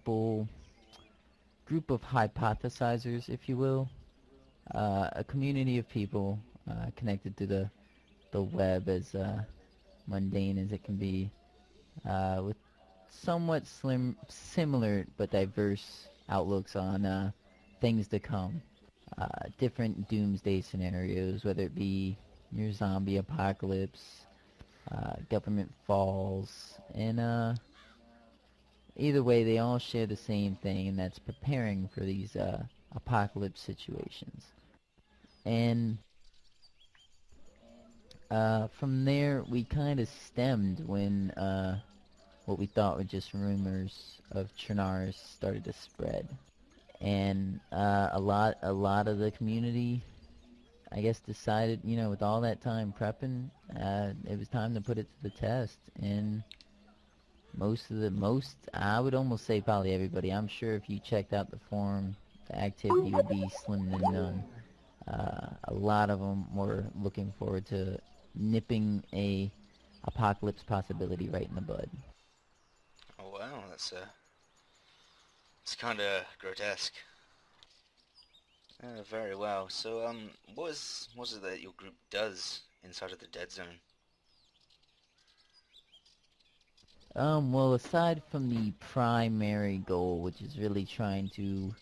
group of hypothesizers, if you will, a community of people connected to the web, as mundane as it can be, with somewhat similar but diverse outlooks on things to come. Different doomsday scenarios, whether it be your zombie apocalypse, government falls, and either way, they all share the same thing, and that's preparing for these apocalypse situations. And from there, we kind of stemmed when what we thought were just rumors of Chernars started to spread, and a lot of the community, I guess, decided, with all that time prepping, it was time to put it to the test. And I would almost say probably everybody. I'm sure if you checked out the forum, the activity would be slim to none. A lot of them were looking forward to nipping a apocalypse possibility right in the bud. Oh wow, it's kind of grotesque. Very well. So what is it that your group does inside of the dead zone? Well, aside from the primary goal, which is really trying to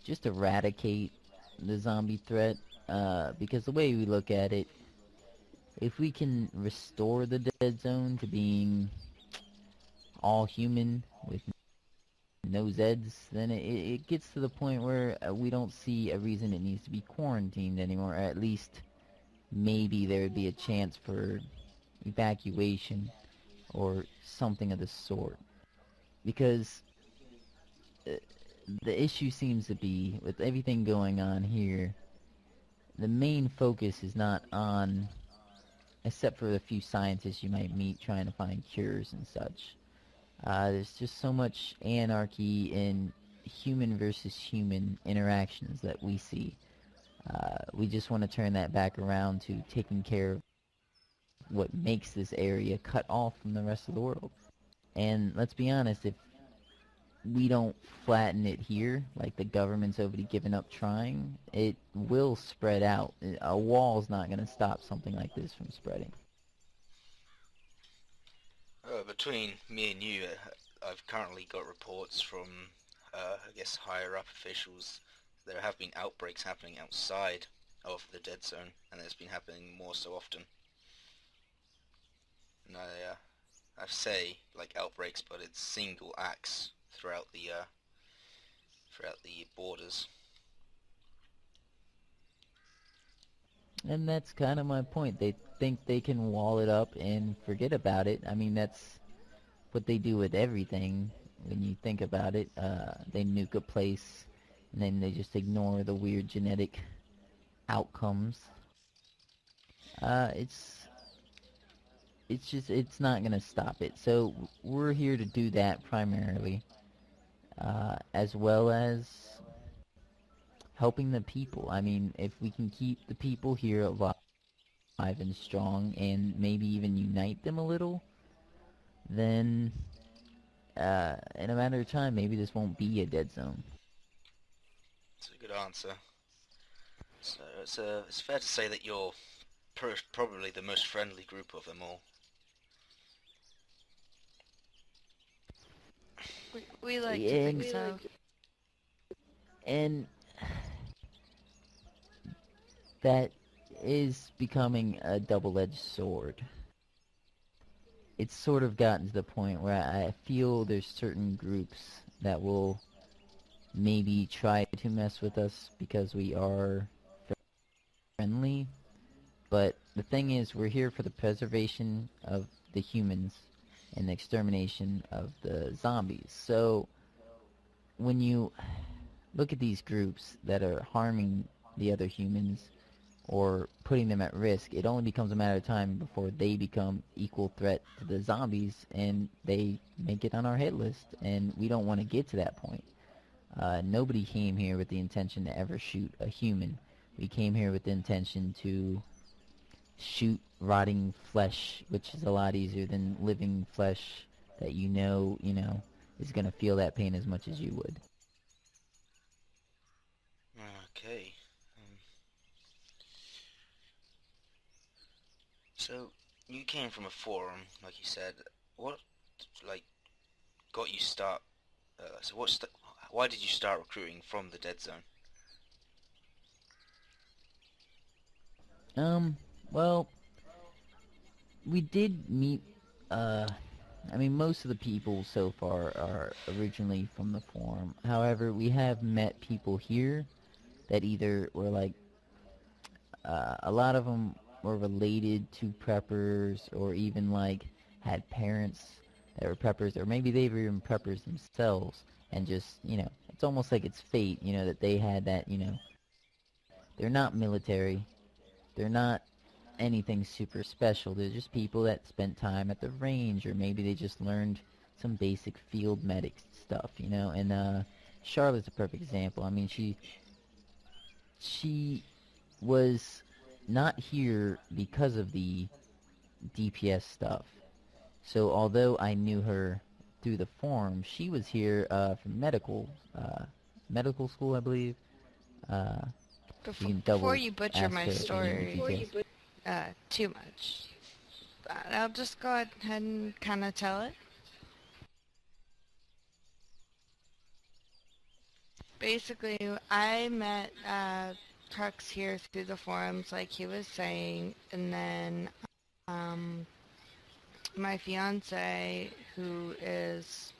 just eradicate the zombie threat, because the way we look at it, if we can restore the dead zone to being all human with no Zeds, then it gets to the point where we don't see a reason it needs to be quarantined anymore, or at least maybe there would be a chance for evacuation or something of the sort. Because the issue seems to be, with everything going on here, the main focus is not on, except for the few scientists you might meet trying to find cures and such. There's just so much anarchy in human versus human interactions that we see. We just want to turn that back around to taking care of what makes this area cut off from the rest of the world. And let's be honest, if we don't flatten it here, like the government's already given up trying, it will spread out. A wall's not going to stop something like this from spreading. Between me and you, I've currently got reports from, I guess, higher up officials. There have been outbreaks happening outside of the dead zone, and it's been happening more so often. And I say like outbreaks, but it's single acts throughout the borders. And that's kind of my point. They think they can wall it up and forget about it. I mean, that's what they do with everything when you think about it. They nuke a place and then they just ignore the weird genetic outcomes. It's not going to stop it. So we're here to do that primarily, as well as helping the people. I mean, if we can keep the people here alive and strong and maybe even unite them a little, then in a matter of time, maybe this won't be a dead zone. It's a good answer. So it's fair to say that you're probably the most friendly group of them all. We like to Yeah, think so. and that is becoming a double-edged sword. It's sort of gotten to the point where I feel there's certain groups that will maybe try to mess with us because we are friendly, but the thing is, we're here for the preservation of the humans and the extermination of the zombies. So when you look at these groups that are harming the other humans or putting them at risk, it only becomes a matter of time before they become equal threat to the zombies and they make it on our hit list, and we don't want to get to that point. Nobody came here with the intention to ever shoot a human. We came here with the intention to shoot rotting flesh, which is a lot easier than living flesh that you know, is gonna feel that pain as much as you would. Okay. So you came from a forum, like you said. What, like, got you start? So why did you start recruiting from the Dead Zone? Um, well, we did meet, uh, I mean, most of the people so far are originally from the forum. However, we have met people here that either were like, a lot of them were related to preppers, or even like had parents that were preppers, or maybe they were even preppers themselves, and just, it's almost like it's fate, that they had that, they're not military, they're not anything super special. They're just people that spent time at the range, or maybe they just learned some basic field medic stuff, And Charlotte's a perfect example. I mean, she was not here because of the DPS stuff. So although I knew her through the forum, she was here from medical school, I believe. Uh, you can Before double you butcher ask my her if you need any story details. too much, I'll just go ahead and kind of tell it. Basically, I met Crux here through the forums, like he was saying, and then um, my fiance, who is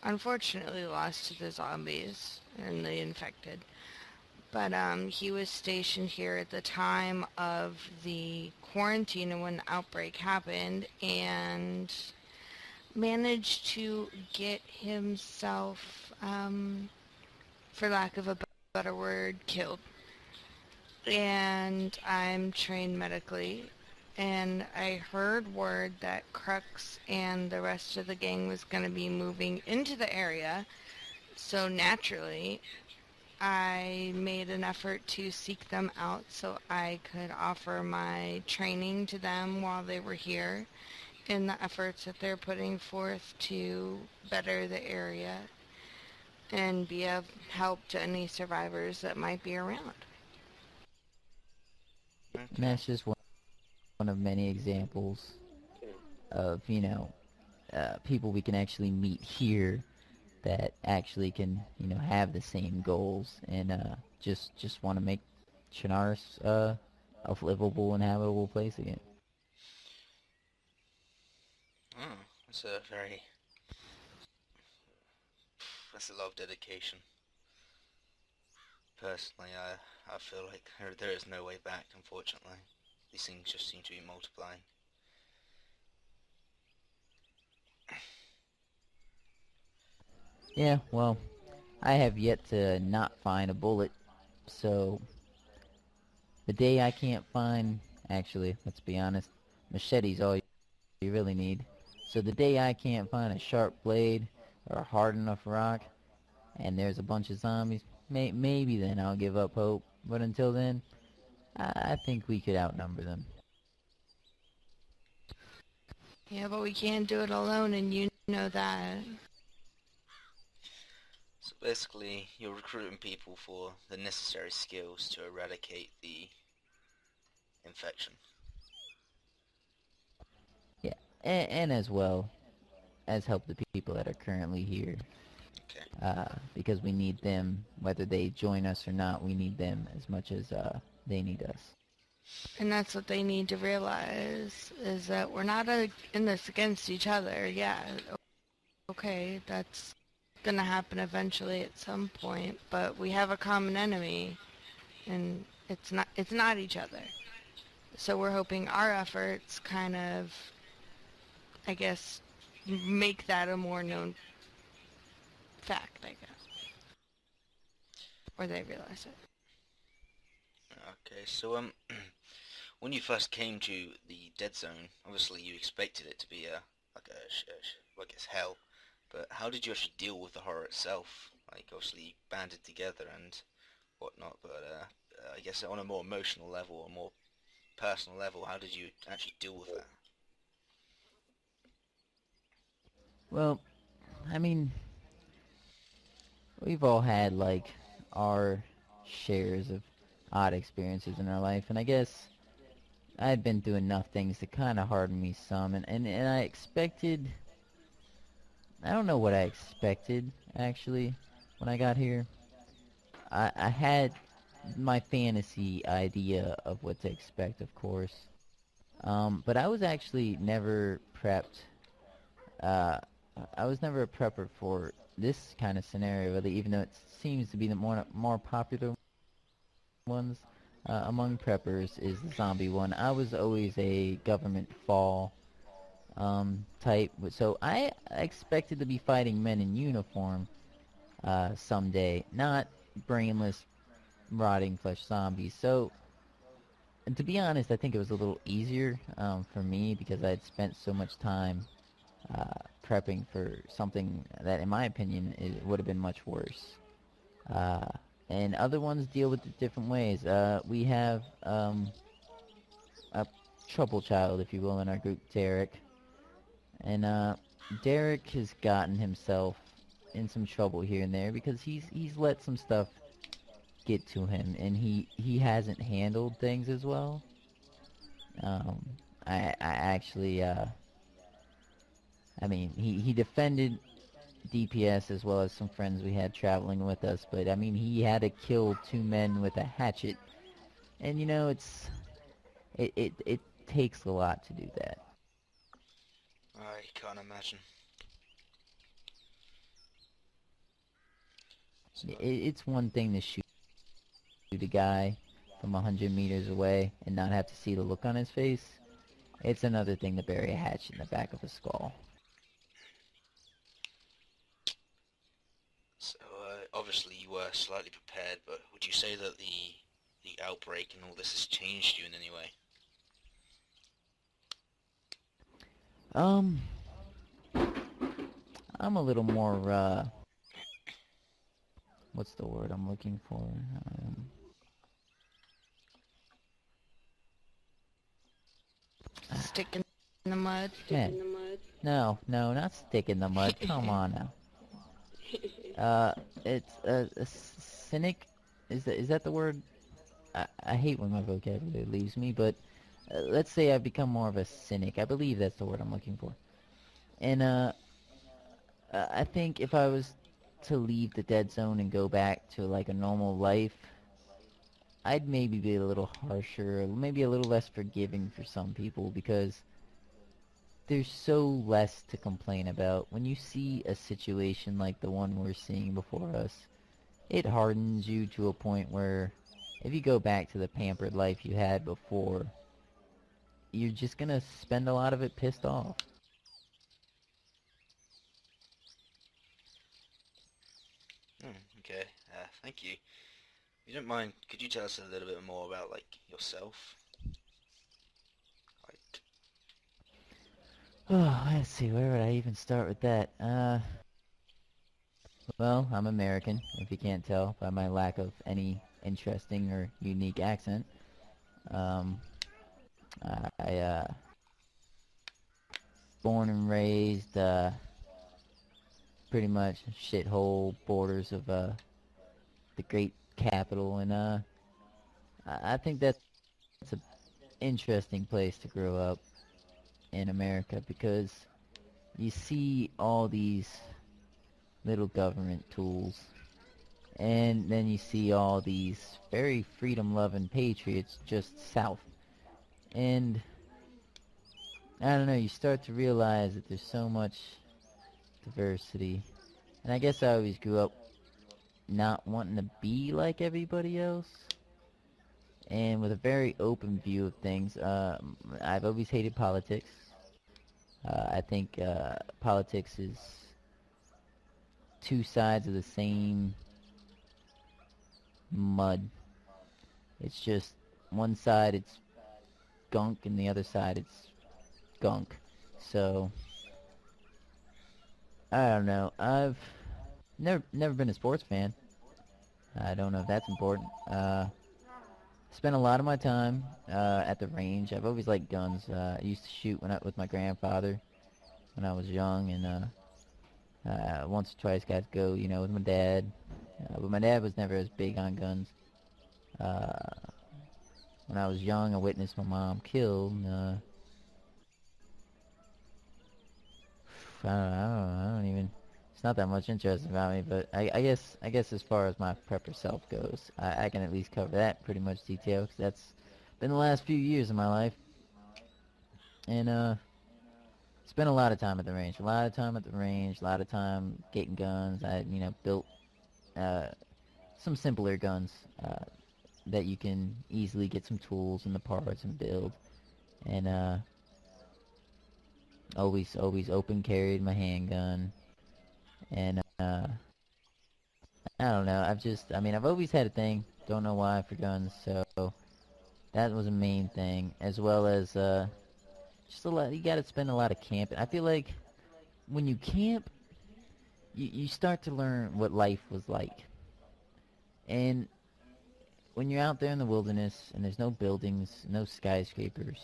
unfortunately lost to the zombies and the infected, but he was stationed here at the time of the quarantine and when the outbreak happened, and managed to get himself, for lack of a better word, killed. And I'm trained medically, and I heard word that Crux and the rest of the gang was going to be moving into the area, so naturally I made an effort to seek them out so I could offer my training to them while they were here in the efforts that they're putting forth to better the area and be of help to any survivors that might be around. And Okay. that's just one of many examples of, people we can actually meet here that actually can, have the same goals, and just want to make Chernarus a livable and habitable place again. Oh, that's a very that's a lot of dedication. Personally, I feel like there is no way back. Unfortunately, these things just seem to be multiplying. Yeah, well, I have yet to not find a bullet, so the day I can't find, actually, let's be honest, machete's all you really need. So the day I can't find a sharp blade or a hard enough rock, and there's a bunch of zombies, maybe then I'll give up hope. But until then, I think we could outnumber them. Yeah, but we can't do it alone, and you know that. So basically, you're recruiting people for the necessary skills to eradicate the infection. Yeah, and as well as help the people that are currently here. Okay. Because we need them, whether they join us or not, we need them as much as they need us. And that's what they need to realize, is that we're not in this against each other. Yeah, okay, that's gonna happen eventually at some point, but we have a common enemy, and it's not each other. So we're hoping our efforts kind of, I guess, make that a more known fact, I guess, or they realize it. Okay. So when you first came to the dead zone, obviously you expected it to be I guess hell. But how did you actually deal with the horror itself? Like obviously you banded together and whatnot, but I guess on a more emotional level, a more personal level, how did you actually deal with that? Well, I mean, we've all had like our shares of odd experiences in our life, and I guess I've been through enough things to kind of harden me some, and I expected. I don't know what I expected actually when I got here. I had my fantasy idea of what to expect, of course. But I was actually never prepped. Uh, I was never a prepper for this kind of scenario, really, even though it seems to be the more popular ones among preppers is the zombie one. I was always a government fall type, so I expected to be fighting men in uniform someday, not brainless, rotting flesh zombies. So, and to be honest, I think it was a little easier for me because I had spent so much time prepping for something that, in my opinion, it would have been much worse. Uh, and other ones deal with it different ways. We have a trouble child, if you will, in our group, Derek. And Derek has gotten himself in some trouble here and there because he's let some stuff get to him, and he hasn't handled things as well. Um, I actually I mean he defended DPS as well as some friends we had traveling with us, but I mean he had to kill two men with a hatchet, and you know it takes a lot to do that. I can't imagine. So, It's one thing to shoot a guy from 100 meters away and not have to see the look on his face. It's another thing to bury a hatchet in the back of a skull. obviously you were slightly prepared, but would you say that the outbreak and all this has changed you in any way? Um, I'm a little more, what's the word I'm looking for? Stick in the mud. Man, no, not stick in the mud. Come on now. It's a cynic. Is that the word? I hate when my vocabulary leaves me, but let's say I've become more of a cynic. I believe that's the word I'm looking for. And I think if I was to leave the dead zone and go back to like a normal life, I'd maybe be a little harsher, maybe a little less forgiving for some people because there's so less to complain about. When you see a situation like the one we're seeing before us, it hardens you to a point where if you go back to the pampered life you had before, you're just gonna spend a lot of it pissed off. Okay, thank you. If you don't mind, could you tell us a little bit more about, like, yourself? Like, Oh, let's see, where would I even start with that? Well, I'm American, if you can't tell by my lack of any interesting or unique accent. Um, I born and raised, pretty much shithole borders of, the great capital, and, I think that's an interesting place to grow up in America because you see all these little government tools, and then you see all these very freedom-loving patriots just south. And I don't know, you start to realize that there's so much diversity. And I guess I always grew up not wanting to be like everybody else, and with a very open view of things. I've always hated politics. I think politics is two sides of the same mud. It's just one side it's gunk and the other side it's gunk. So I don't know. I've never been a sports fan. I don't know if that's important. Spent a lot of my time at the range. I've always liked guns. I used to shoot with my grandfather when I was young, and Once or twice got to go, with my dad. But my dad was never as big on guns. Uh, when I was young, I witnessed my mom killed. I don't even. It's not that much interest about me, but I guess as far as my prepper self goes, I can at least cover that pretty much detail because that's been the last few years of my life, and spent a lot of time at the range, a lot of time getting guns. I built uh some simpler guns that you can easily get some tools and the parts and build, and always open carried my handgun, and I don't know. I've always had a thing. Don't know why for guns. So that was a main thing, as well as just a lot. You got to spend a lot of camping. I feel like when you camp, you start to learn what life was like. And when you're out there in the wilderness and there's no buildings, no skyscrapers,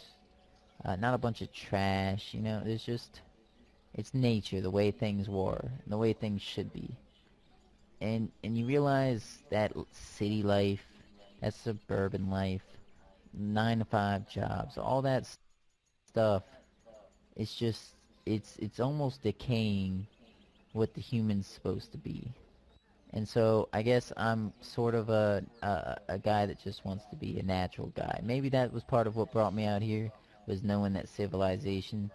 not a bunch of trash, there's just it's nature, the way things were, the way things should be. And you realize that city life, that suburban life, 9 to 5 jobs, all that stuff, it's just it's almost decaying what the human's supposed to be. And so I guess I'm sort of a guy that just wants to be a natural guy. Maybe that was part of what brought me out here, was knowing that civilization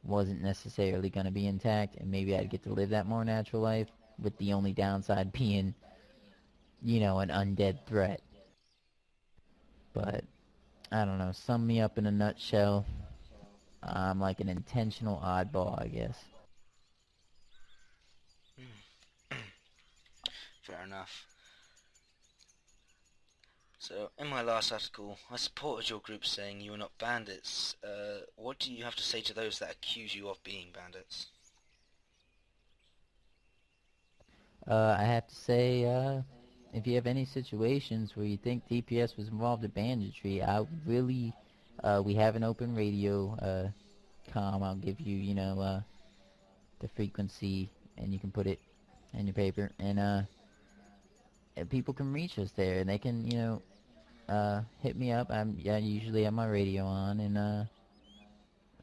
wasn't necessarily going to be intact, and maybe I'd get to live that more natural life, with the only downside being, an undead threat. But I don't know, sum me up in a nutshell. I'm like an intentional oddball, I guess. Fair enough. So, in my last article, I supported your group saying you are not bandits. What do you have to say to those that accuse you of being bandits? I have to say, if you have any situations where you think DPS was involved in banditry, I really, we have an open radio I'll give you, the frequency, and you can put it in your paper, and people can reach us there, and they can, hit me up. I usually have my radio on, and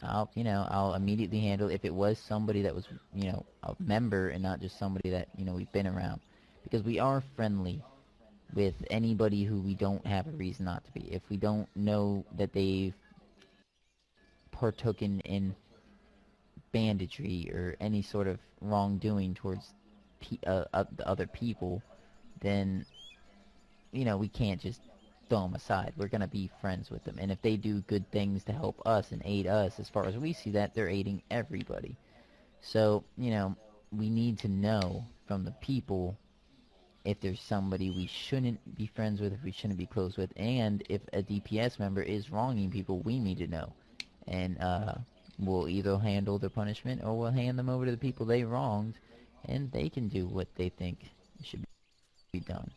I'll immediately handle if it was somebody that was, a member and not just somebody that, we've been around, because we are friendly with anybody who we don't have a reason not to be. If we don't know that they've partooken in banditry or any sort of wrongdoing towards the other people, then we can't just throw them aside. We're gonna be friends with them, and if they do good things to help us and aid us, as far as we see that, they're aiding everybody. So we need to know from the people if there's somebody we shouldn't be friends with, if we shouldn't be close with, and if a DPS member is wronging people, we need to know. And we'll either handle their punishment or we'll hand them over to the people they wronged, and they can do what they think should be done.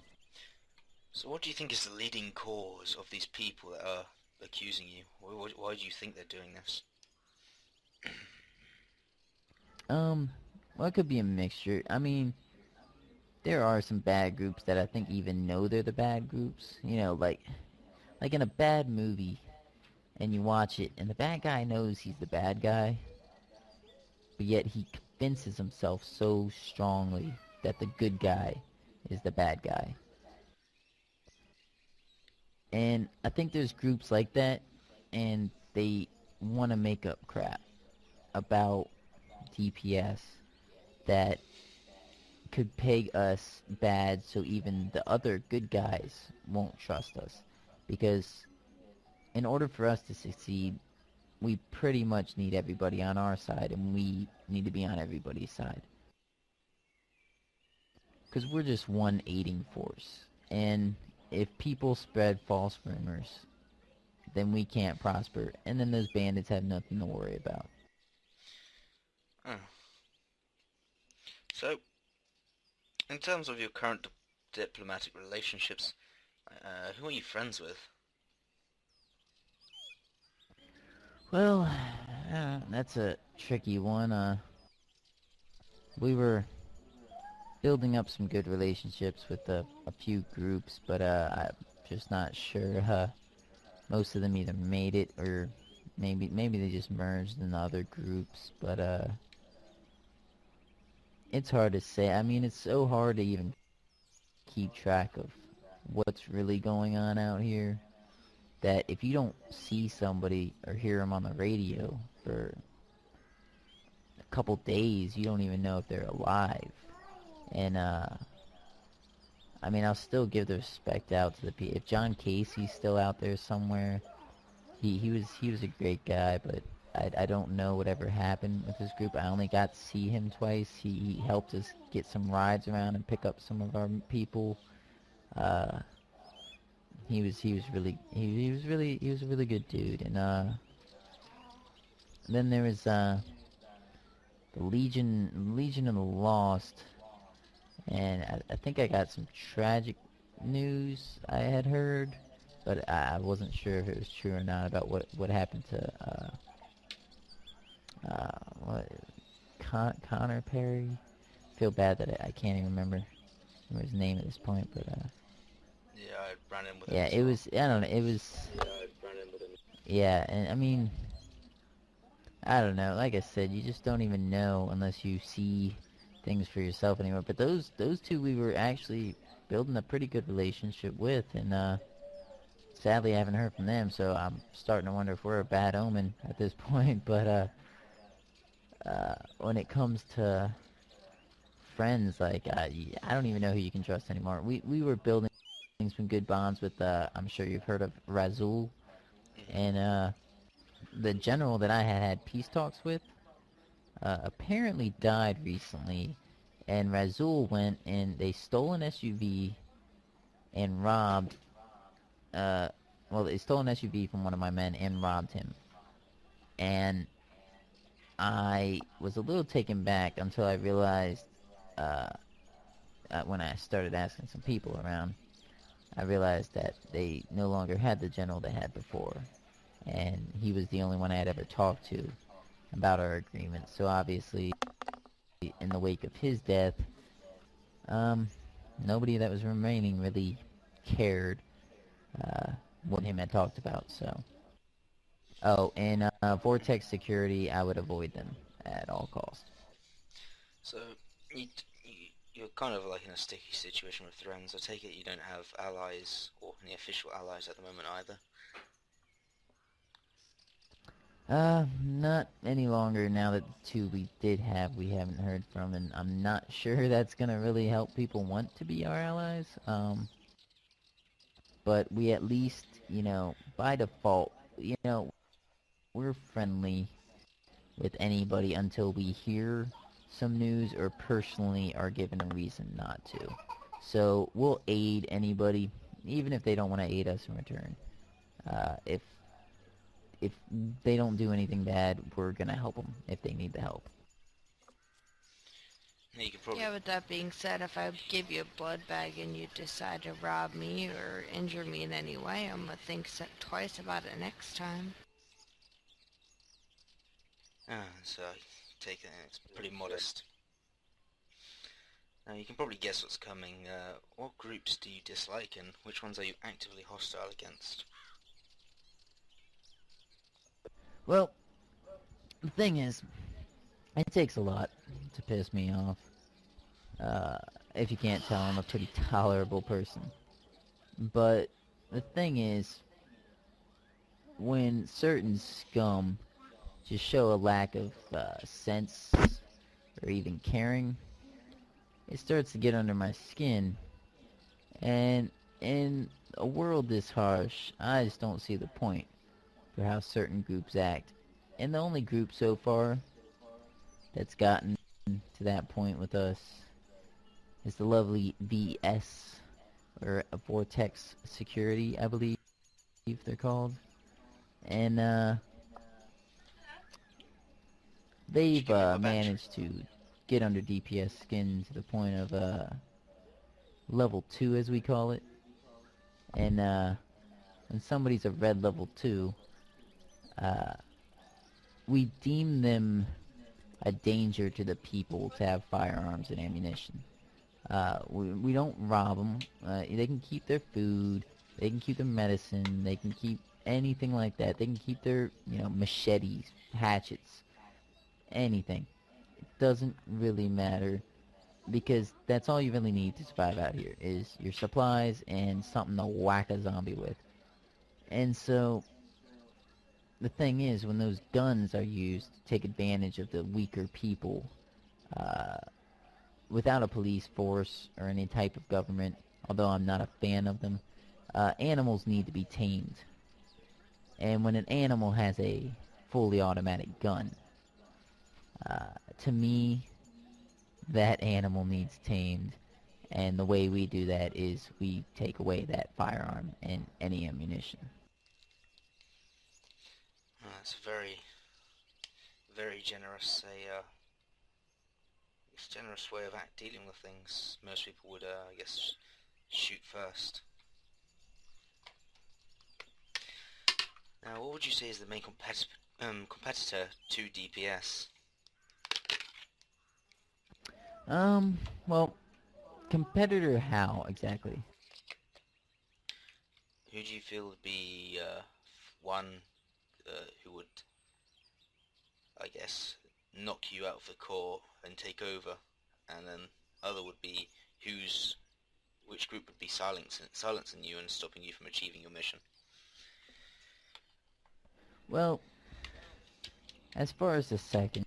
So what do you think is the leading cause of these people that are accusing you? Why do you think they're doing this? Well, it could be a mixture. There are some bad groups that I think even know they're the bad groups. Like in a bad movie, and you watch it, and the bad guy knows he's the bad guy, but yet he convinces himself so strongly that the good guy is the bad guy. And I think there's groups like that, and they want to make up crap about DPS that could peg us bad so even the other good guys won't trust us. Because in order for us to succeed, we pretty much need everybody on our side, and we need to be on everybody's side. Because we're just one aiding force. And if people spread false rumors, then we can't prosper, and then those bandits have nothing to worry about. Oh. So, in terms of your current diplomatic relationships, who are you friends with? Well, that's a tricky one. we were building up some good relationships with a few groups, but I'm just not sure. Most of them either made it or maybe they just merged in other groups, but it's hard to say. I mean, it's so hard to even keep track of what's really going on out here that if you don't see somebody or hear them on the radio for a couple days, you don't even know if they're alive. And I mean, I'll still give the respect out to the people. If John Casey's still out there somewhere, he was a great guy, but I don't know whatever happened with his group. I only got to see him twice. He helped us get some rides around and pick up some of our people. Uh, he was a really good dude. And then there was the Legion of the Lost, and I think I got some tragic news I had heard, but I wasn't sure if it was true or not about what happened to what Connor Perry. I feel bad that I can't even remember his name at this point, but Yeah, I ran in with yeah, him. it was, I don't know, it was, yeah, and I mean, I don't know, like I said, you just don't even know unless you see things for yourself anymore. But those two we were actually building a pretty good relationship with, and sadly I haven't heard from them, so I'm starting to wonder if we're a bad omen at this point. But when it comes to friends, like I don't even know who you can trust anymore. We were building some good bonds with I'm sure you've heard of Razul, and the general that I had peace talks with apparently died recently, and Razul went and they stole an SUV and robbed. Well, they stole an SUV from one of my men and robbed him, and I was a little taken back until I realized when I started asking some people around, I realized that they no longer had the general they had before, and he was the only one I had ever talked to about our agreement. So obviously, in the wake of his death, nobody that was remaining really cared what him had talked about. So, oh, and Vortex security, I would avoid them at all costs. So you're kind of like in a sticky situation with friends. I take it you don't have allies or any official allies at the moment either. Not any longer now that the two we did have we haven't heard from, and I'm not sure that's gonna really help people want to be our allies. But we at least, by default, we're friendly with anybody until we hear some news or personally are given a reason not to. So we'll aid anybody, even if they don't want to aid us in return. If they don't do anything bad, we're gonna help them if they need the help. You can probably Yeah, with that being said, if I give you a blood bag and you decide to rob me or injure me in any way, I'm gonna think twice about it next time. so I take it it's pretty modest. Now you can probably guess what's coming. What groups do you dislike and which ones are you actively hostile against? Well, the thing is, it takes a lot to piss me off. If you can't tell, I'm a pretty tolerable person. But the thing is, when certain scum just show a lack of sense or even caring, it starts to get under my skin. And in a world this harsh, I just don't see the point for how certain groups act. And the only group so far that's gotten to that point with us is the lovely VS, or Vortex Security, I believe they're called. And Could you they've give me my badge? managed to get under DPS skin to the point of level 2, as we call it. And when somebody's a red level 2, we deem them a danger to the people to have firearms and ammunition. We don't rob them. They can keep their food. They can keep their medicine. They can keep anything like that. They can keep their, machetes, hatchets, anything. It doesn't really matter because that's all you really need to survive out here is your supplies and something to whack a zombie with. And so the thing is, when those guns are used to take advantage of the weaker people, uh, without a police force or any type of government, although I'm not a fan of them, animals need to be tamed. And when an animal has a fully automatic gun, to me, that animal needs tamed. And the way we do that is we take away that firearm and any ammunition. That's very, very generous. It's a generous way of dealing with things. Most people would, I guess, shoot first. Now, what would you say is the main competitor to DPS? Well, competitor how exactly? Who do you feel would be one who would, I guess, knock you out of the core and take over, and then other would be which group would be silencing you and stopping you from achieving your mission? Well, as far as the second,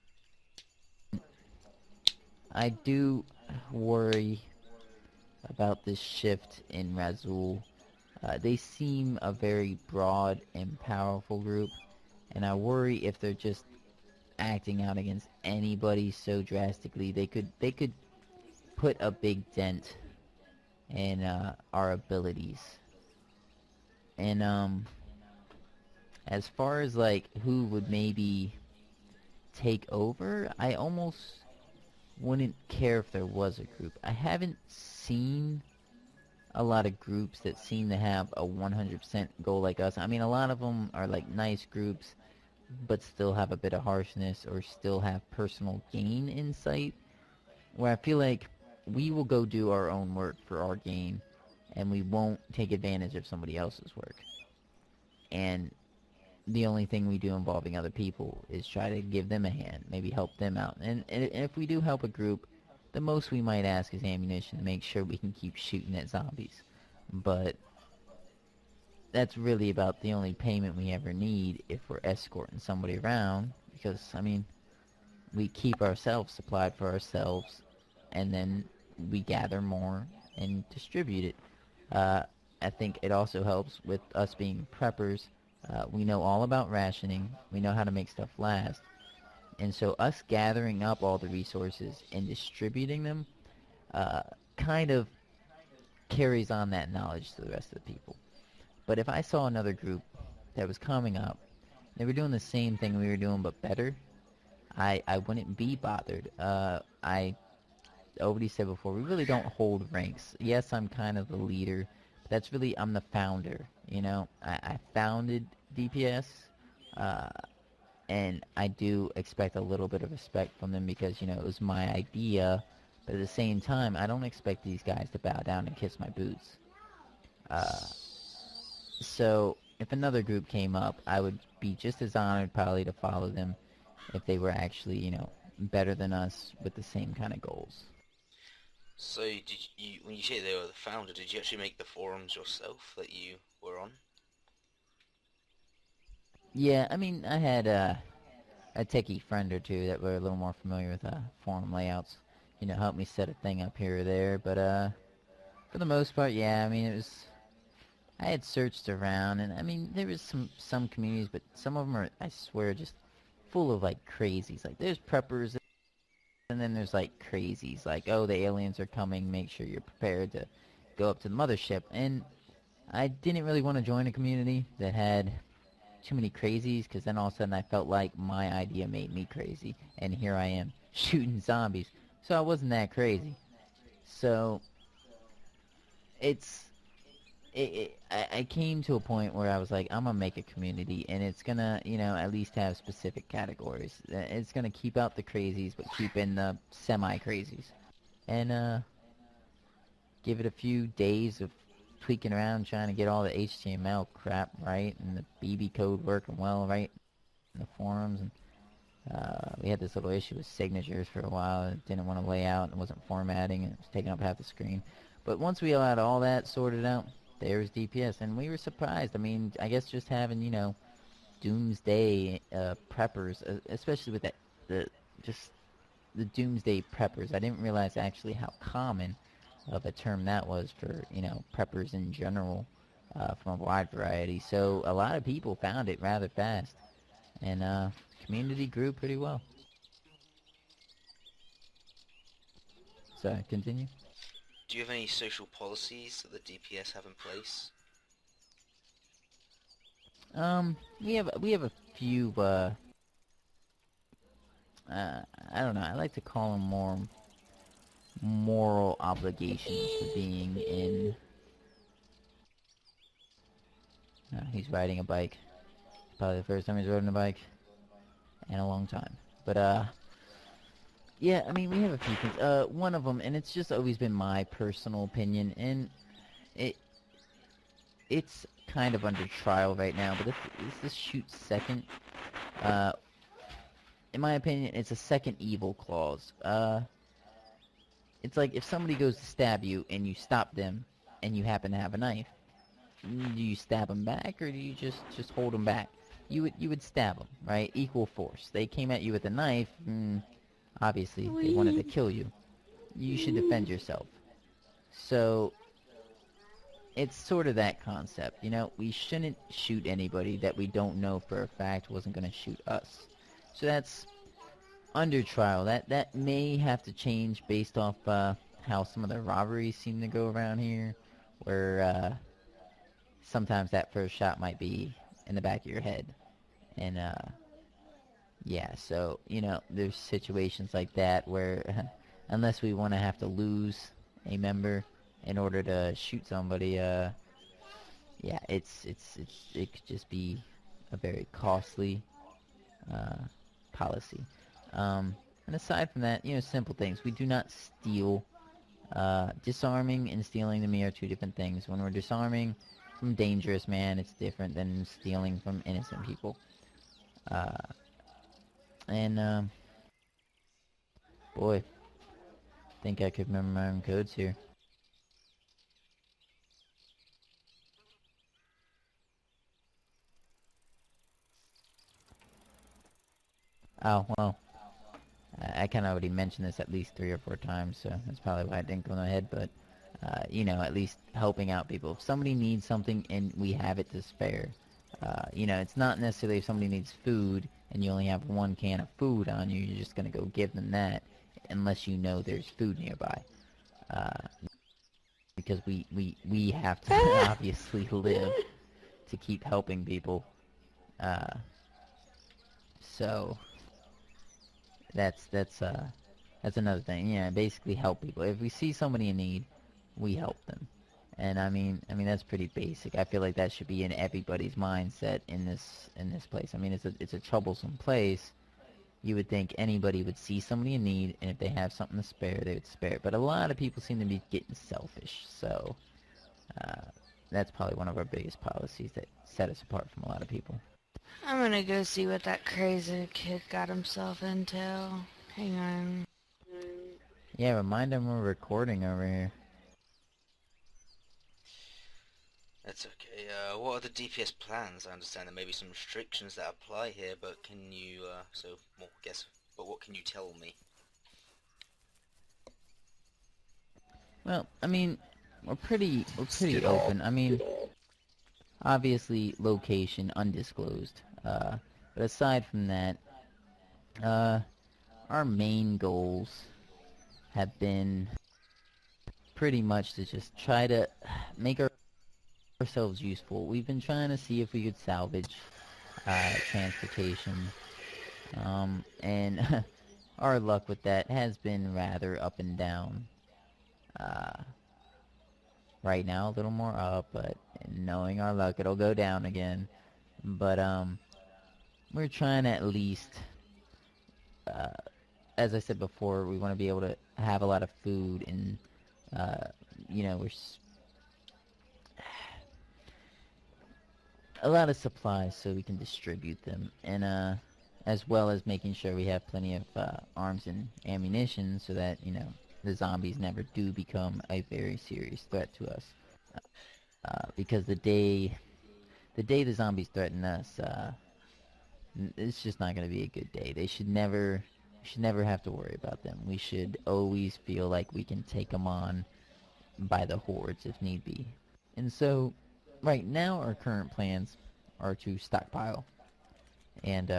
I do worry about this shift in Razul. They seem a very broad and powerful group, and I worry if they're just acting out against anybody so drastically, they could put a big dent in our abilities. And as far as like who would maybe take over, I almost wouldn't care if there was a group. I haven't seen a lot of groups that seem to have a 100% goal like us. I mean, a lot of them are like nice groups, but still have a bit of harshness or still have personal gain in sight. Where I feel like we will go do our own work for our gain, and we won't take advantage of somebody else's work. And the only thing we do involving other people is try to give them a hand, maybe help them out. And if we do help a group, the most we might ask is ammunition to make sure we can keep shooting at zombies. But that's really about the only payment we ever need if we're escorting somebody around. Because, I mean, we keep ourselves supplied for ourselves, and then we gather more and distribute it. I think it also helps with us being preppers. We know all about rationing. We know how to make stuff last. And so us gathering up all the resources and distributing them kind of carries on that knowledge to the rest of the people. But if I saw another group that was coming up, they were doing the same thing we were doing but better, I wouldn't be bothered. I already said before, we really don't hold ranks. Yes, I'm kind of the leader, but that's really, I'm the founder, you know? I founded DPS, and I do expect a little bit of respect from them because, you know, it was my idea, but at the same time, I don't expect these guys to bow down and kiss my boots. So, if another group came up, I would be just as honored probably to follow them if they were actually, you know, better than us with the same kind of goals. So, when you say they were the founder, did you actually make the forums yourself that you were on? Yeah, I mean, I had a techie friend or two that were a little more familiar with forum layouts. You know, helped me set a thing up here or there. But for the most part, yeah, I mean, it was. I had searched around, and I mean, there was some communities, but some of them are, I swear, just full of like crazies. Like, there's preppers, and then there's like crazies. Like, oh, the aliens are coming. Make sure you're prepared to go up to the mothership. And I didn't really want to join a community that had too many crazies, because then all of a sudden I felt like my idea made me crazy, and here I am shooting zombies. So I wasn't that crazy. So it's I came to a point where I was like, I'm gonna make a community, and it's gonna, at least have specific categories. It's gonna keep out the crazies, but keep in the semi-crazies. And, give it a few days of tweaking around, trying to get all the HTML crap right, and the BB code working well, right, in the forums, and we had this little issue with signatures for a while. It didn't want to lay out and wasn't formatting, and it was taking up half the screen. But once we had all that sorted out, there was DPS, and we were surprised. I mean, I guess just having, doomsday preppers, especially with just the doomsday preppers. I didn't realize actually how common of a term that was for, preppers in general, from a wide variety. So a lot of people found it rather fast, and community grew pretty well. So, continue. Do you have any social policies that the DPS have in place? We have a few, I don't know, I like to call them more moral obligations for being in. He's riding a bike. Probably the first time he's riding a bike in a long time. But, yeah, I mean, we have a few things. One of them, and it's just always been my personal opinion, and it's kind of under trial right now, but if this shoots second, in my opinion, it's a second evil clause. It's like if somebody goes to stab you and you stop them and you happen to have a knife, do you stab them back or do you just hold them back? You would stab them, right? Equal force. They came at you with a knife, obviously they wanted to kill you. You should defend yourself. So it's sort of that concept, we shouldn't shoot anybody that we don't know for a fact wasn't going to shoot us. So that's under trial. That may have to change based off how some of the robberies seem to go around here, where sometimes that first shot might be in the back of your head. And yeah, so there's situations like that where unless we want to have to lose a member in order to shoot somebody, yeah, it could just be a very costly policy. And aside from that, simple things. We do not steal. Disarming and stealing to me are two different things. When we're disarming from dangerous man, it's different than stealing from innocent people. And boy, think I could remember my own codes here. Oh, well, I kind of already mentioned this at least 3 or 4 times, so that's probably why it didn't go in my head, but, at least helping out people. If somebody needs something and we have it to spare, it's not necessarily if somebody needs food and you only have 1 can of food on you, you're just going to go give them that unless you know there's food nearby. Because we have to obviously live to keep helping people. So that's another thing. Yeah, basically help people. If we see somebody in need, we help them. And I mean that's pretty basic. I feel like that should be in everybody's mindset in this place. I mean it's a troublesome place. You would think anybody would see somebody in need, and if they have something to spare, they would spare it. But a lot of people seem to be getting selfish. So that's probably one of our biggest policies that set us apart from a lot of people. I'm gonna go see what that crazy kid got himself into. Hang on. Yeah, remind him we're recording over here. That's okay. What are the DPS plans? I understand there may be some restrictions that apply here, but can you, what can you tell me? Well, I mean, we're pretty open. I mean, obviously location undisclosed. But aside from that, our main goals have been pretty much to just try to make ourselves useful. We've been trying to see if we could salvage transportation, and our luck with that has been rather up and down. right now a little more up, but knowing our luck, it'll go down again. But we're trying to at least, uh, as I said before, we want to be able to have a lot of food and, uh, we're a lot of supplies so we can distribute them, and as well as making sure we have plenty of arms and ammunition so that the zombies never do become a very serious threat to us. Because the day the zombies threaten us, it's just not going to be a good day. We should never have to worry about them. We should always feel like we can take them on by the hordes if need be. And so, right now, our current plans are to stockpile and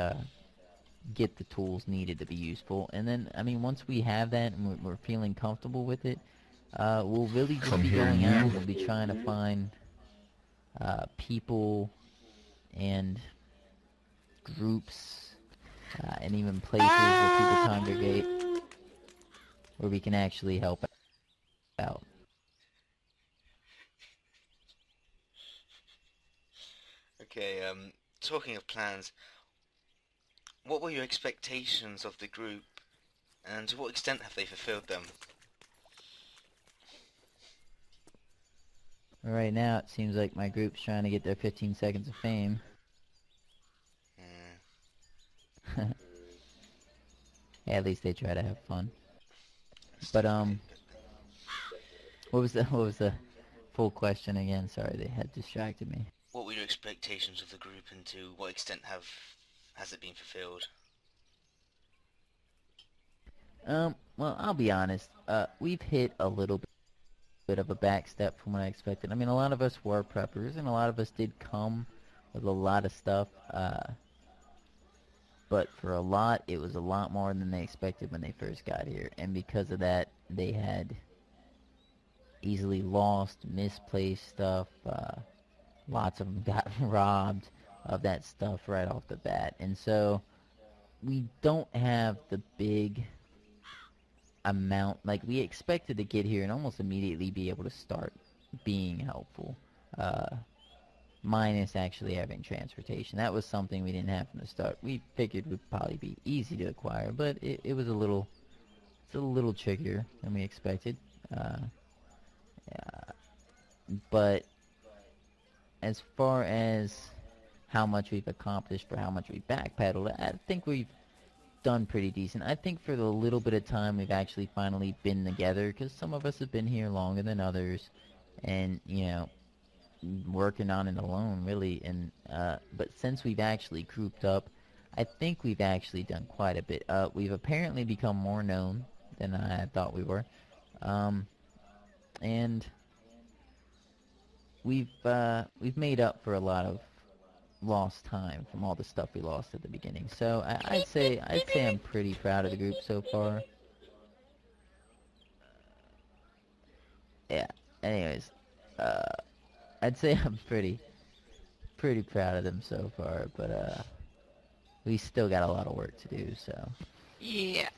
get the tools needed to be useful. And then, I mean, once we have that and we're feeling comfortable with it, we'll really just Come be here, going out you. and we'll be trying to find people and groups and even places where people congregate where we can actually help out. Okay, talking of plans, what were your expectations of the group, and to what extent have they fulfilled them? Right now, it seems like my group's trying to get their 15 seconds of fame. Yeah. Yeah, at least they try to have fun. That's But okay. what was the full question again? Sorry, they had distracted me. What were your expectations of the group, and to what extent has it been fulfilled? Well, I'll be honest. We've hit a little bit of a backstep from what I expected. I mean, a lot of us were preppers, and a lot of us did come with a lot of stuff. But for a lot, it was a lot more than they expected when they first got here, and because of that, they had easily lost, misplaced stuff. Lots of them got robbed of that stuff right off the bat, and so we don't have the big amount. Like, we expected to get here and almost immediately be able to start being helpful, minus actually having transportation. That was something we didn't have from the start. We figured would probably be easy to acquire, but it was it's a little trickier than we expected. Uh, but as far as how much we've accomplished for how much we backpedaled, I think we've done pretty decent. I think for the little bit of time we've actually finally been together, because some of us have been here longer than others, and working on it alone really. And but since we've actually grouped up, I think we've actually done quite a bit. We've apparently become more known than I thought we were, and we've made up for a lot of lost time from all the stuff we lost at the beginning. So I'd say I'm pretty proud of the group so far. Yeah. Anyways, I'd say I'm pretty proud of them so far, but we still got a lot of work to do. So Yeah.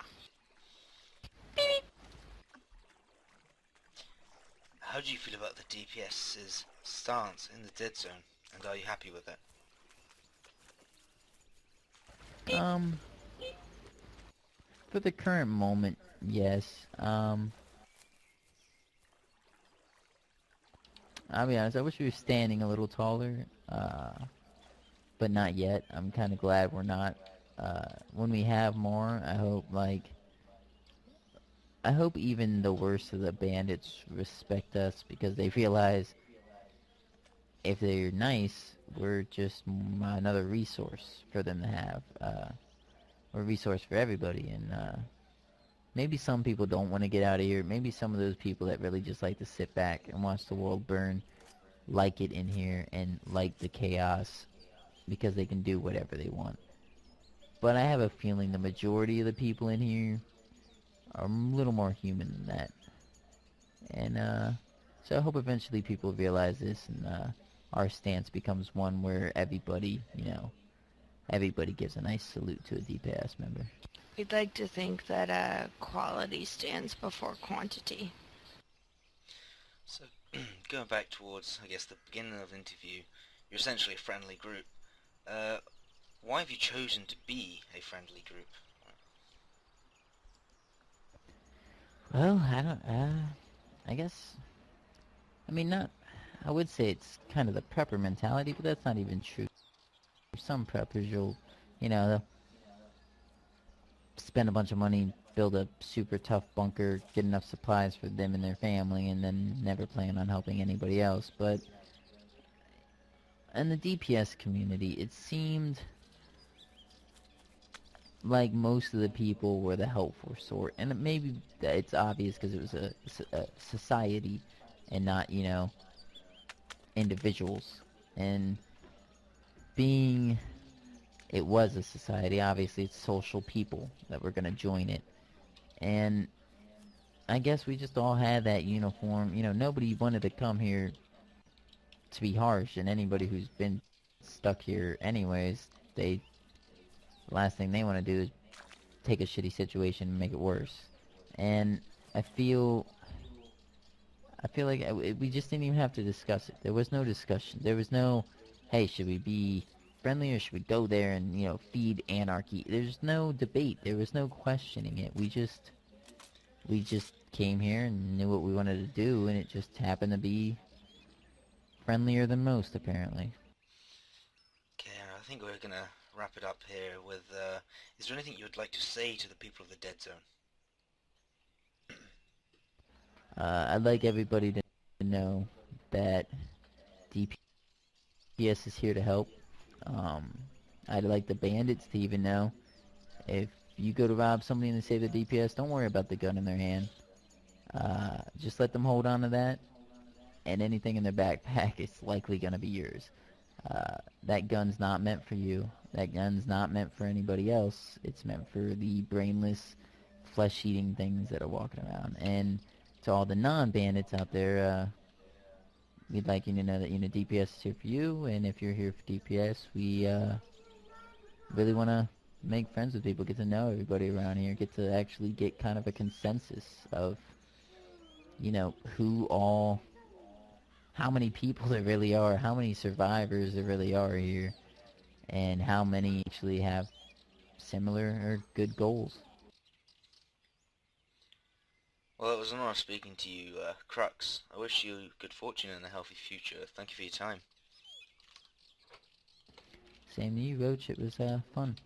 How do you feel about the DPS's stance in the dead zone, and are you happy with it? For the current moment, yes. I'll be honest, I wish we were standing a little taller, but not yet. I'm kind of glad we're not. When we have more, I hope even the worst of the bandits respect us, because they realize if they're nice, we're just another resource for them to have. We're a resource for everybody, and maybe some people don't want to get out of here. Maybe some of those people that really just like to sit back and watch the world burn like it in here and like the chaos because they can do whatever they want. But I have a feeling the majority of the people in here are a little more human than that. And so I hope eventually people realize this, and our stance becomes one where everybody gives a nice salute to a DPS member. We'd like to think that quality stands before quantity. So, going back towards, I guess, the beginning of the interview, you're essentially a friendly group. Uh, why have you chosen to be a friendly group? Well, I don't. I guess. I mean, not. I would say it's kind of the prepper mentality, but that's not even true. Some preppers, they'll spend a bunch of money, build a super tough bunker, get enough supplies for them and their family, and then never plan on helping anybody else. But in the DPS community, it seemed like most of the people were the helpful sort, and maybe it's obvious because it was a society and not, individuals. And being it was a society, obviously it's social people that were going to join it. And I guess we just all had that uniform. Nobody wanted to come here to be harsh, and anybody who's been stuck here anyways, the last thing they want to do is take a shitty situation and make it worse. And I feel like we just didn't even have to discuss it. There was no discussion. There was no, hey, should we be friendly or should we go there and feed anarchy? There's no debate. There was no questioning it. We just came here and knew what we wanted to do, and it just happened to be friendlier than most, apparently. Okay, I think we're gonna wrap it up here with, is there anything you would like to say to the people of the Dead Zone? I'd like everybody to know that DPS is here to help. Um, I'd like the bandits to even know if you go to rob somebody and they say they're DPS, don't worry about the gun in their hand. Just let them hold on to that, and anything in their backpack is likely going to be yours. That gun's not meant for you. That gun's not meant for anybody else. It's meant for the brainless, flesh-eating things that are walking around. And to all the non-bandits out there, we'd like you to know that DPS is here for you. And if you're here for DPS, we really want to make friends with people, get to know everybody around here, get to actually get kind of a consensus of, how many people there really are, how many survivors there really are here, and how many actually have similar or good goals. Well, it was an honor speaking to you, Crux. I wish you good fortune and a healthy future. Thank you for your time. Same to you, Roach. It was fun.